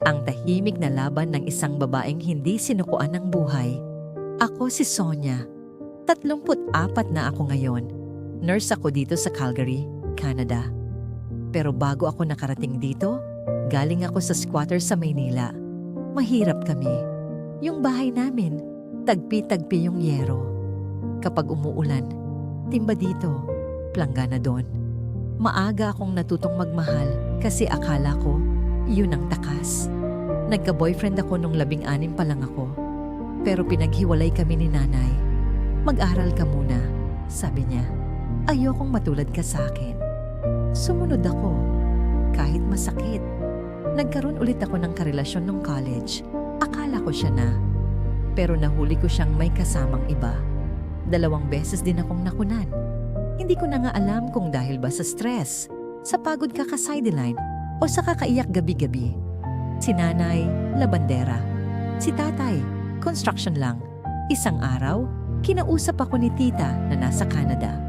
Ang tahimik na laban ng isang babaeng hindi sinukuan ng buhay. Ako si Sonia. 34 na ako ngayon. Nurse ako dito sa Calgary, Canada. Pero bago ako nakarating dito, galing ako sa squatter sa Maynila. Mahirap kami. Yung bahay namin, tagpi-tagpi yung yero. Kapag umuulan, timba dito, planggana doon. Maaga akong natutong magmahal kasi akala ko, yun ang takas. Nagka-boyfriend ako nung 16 pa lang ako. Pero pinaghiwalay kami ni nanay. Mag-aral ka muna, sabi niya. Ayokong matulad ka sa akin. Sumunod ako, kahit masakit. Nagkaroon ulit ako ng karelasyon nung college. Akala ko siya na. Pero nahuli ko siyang may kasamang iba. 2 beses din akong nakunan. Hindi ko na nga alam kung dahil ba sa stress, sa pagod kaka-sideline, o sa kakaiyak gabi-gabi. Si nanay, labandera. Si tatay, construction lang. Isang araw, kinausap ako ni tita na nasa Canada.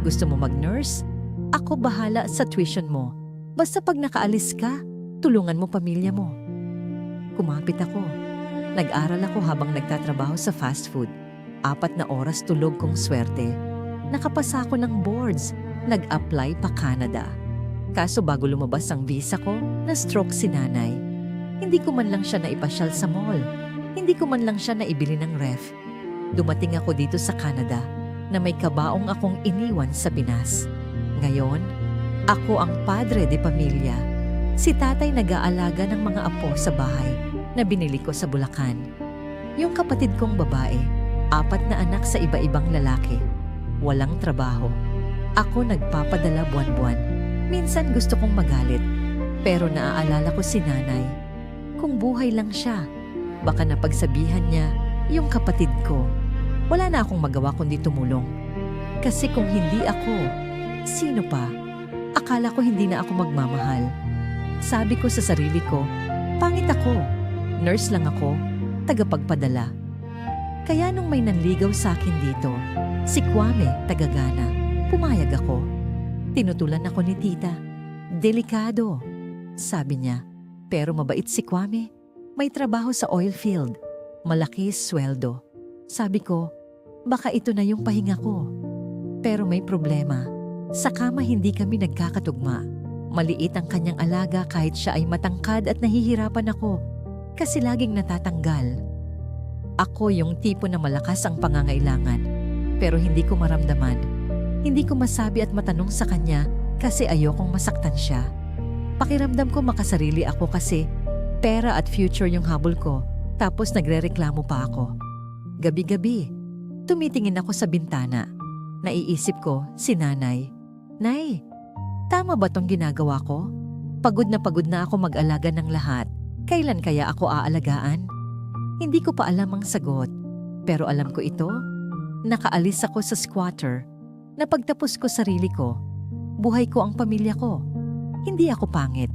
Gusto mo mag-nurse? Ako bahala sa tuition mo. Basta pag nakaalis ka, tulungan mo pamilya mo. Kumapit ako. Nag-aral ako habang nagtatrabaho sa fast food. 4 na oras tulog kong swerte. Nakapasa ako ng boards. Nag-apply pa Canada. Kaso bago lumabas ang visa ko, na-stroke si nanay. Hindi ko man lang siya naipasyal sa mall. Hindi ko man lang siya naibili ng ref. Dumating ako dito sa Canada na may kabaong akong iniwan sa Pinas. Ngayon, ako ang padre de pamilya. Si tatay nag-aalaga ng mga apo sa bahay na binili ko sa Bulacan. Yung kapatid kong babae, 4 na anak sa iba-ibang lalaki. Walang trabaho. Ako nagpapadala buwan-buwan. Minsan gusto kong magalit. Pero naaalala ko si nanay. Kung buhay lang siya, baka napagsabihan niya yung kapatid ko. Wala na akong magawa kundi tumulong. Kasi kung hindi ako, sino pa? Akala ko hindi na ako magmamahal. Sabi ko sa sarili ko, pangit ako. Nurse lang ako, tagapagpadala. Kaya nung may nanligaw sa akin dito, si Kwame, tagagana, pumayag ako. Tinutulan ako ni tita. Delikado, sabi niya. Pero mabait si Kwame. May trabaho sa oil field. Malaki sweldo. Sabi ko, baka ito na yung pahinga ko. Pero may problema. Sa kama hindi kami nagkakatugma. Maliit ang kanyang alaga kahit siya ay matangkad at nahihirapan ako kasi laging natatanggal. Ako yung tipo na malakas ang pangangailangan pero hindi ko maramdaman. Hindi ko masabi at matanong sa kanya kasi ayokong masaktan siya. Pakiramdam ko makasarili ako kasi pera at future yung habol ko tapos nagrereklamo pa ako. Gabi-gabi, tumitingin ako sa bintana. Naiisip ko si nanay. Nay, tama ba tong ginagawa ko? Pagod na ako mag-alaga ng lahat. Kailan kaya ako aalagaan? Hindi ko pa alam ang sagot. Pero alam ko ito. Nakaalis ako sa squatter. Napagtapos ko sarili ko. Buhay ko ang pamilya ko. Hindi ako pangit.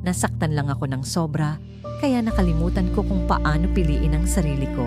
Nasaktan lang ako ng sobra, kaya nakalimutan ko kung paano piliin ang sarili ko.